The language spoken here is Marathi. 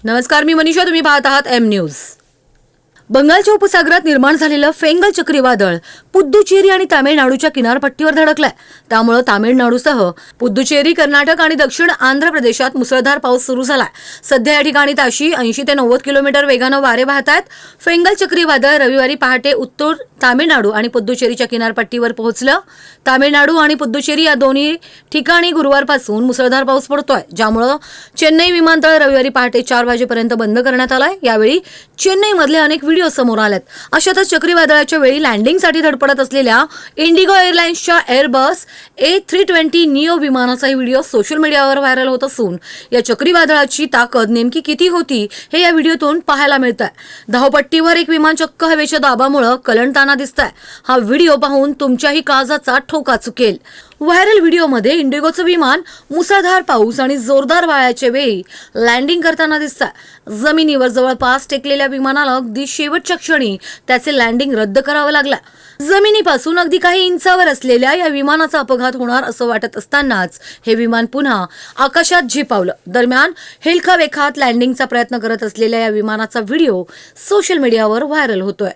नमस्कार, मी मनीषा. तुम्ही पाहत आहात एम न्यूज. बंगालच्या उपसागरात निर्माण झालेलं फेंगल चक्रीवादळ पुद्दुचेरी आणि तामिळनाडूच्या किनारपट्टीवर धडकलंय. त्यामुळे तामिळनाडूसह पुद्दुचेरी, कर्नाटक आणि दक्षिण आंध्र प्रदेशात मुसळधार पाऊस सुरू झालाय. सध्या या ठिकाणी ताशी 80 ते 90 किलोमीटर वेगानं वारे वाहत आहेत. फेंगल चक्रीवादळ रविवारी पहाटे उत्तर तामिळनाडू आणि पुद्दुचेरीच्या किनारपट्टीवर पोहोचलं. तामिळनाडू आणि पुद्दुचेरी या दोन्ही ठिकाणी गुरुवारपासून मुसळधार पाऊस पडतोय, ज्यामुळे चेन्नई विमानतळ रविवारी पहाटे 4 वाजेपर्यंत बंद करण्यात आलाय. यावेळी चेन्नईमधले अनेक व्हिडिओ समोर आलेत. अशातच चक्रीवादळाच्या वेळी लँडिंगसाठी धडपडत असलेल्या इंडिगो एअरलाइन्सच्या एअरबस A320 निओ विमानाचाही व्हिडिओ सोशल मीडियावर व्हायरल होत असून या चक्रीवादळाची ताकद नेमकी किती होती हे या व्हिडिओतून पाहायला मिळतंय. धावपट्टीवर एक विमान चक्क हवेच्या दाबामुळे कलंडताना दिसतंय. हा व्हिडिओ पाहून तुमच्याही काळजाचा ठोका चुकेल. व्हायरल व्हिडिओमध्ये इंडिगोचं विमान मुसळधार पाऊस आणि जोरदार वाऱ्याच्या वेळी लँडिंग करताना दिसतंय. जमिनीवर जवळपास टेकलेल्या विमानाला अगदी शेवटच्या क्षणी त्याचे लँडिंग रद्द करावं लागलं. जमिनीपासून अगदी काही इंचावर असलेल्या या विमानाचा अपघात होणार असं वाटत असतानाच हे विमान पुन्हा आकाशात झेपावलं. दरम्यान हेलका वेखात लँडिंगचा प्रयत्न करत असलेल्या या विमानाचा व्हिडिओ सोशल मीडियावर व्हायरल होतोय.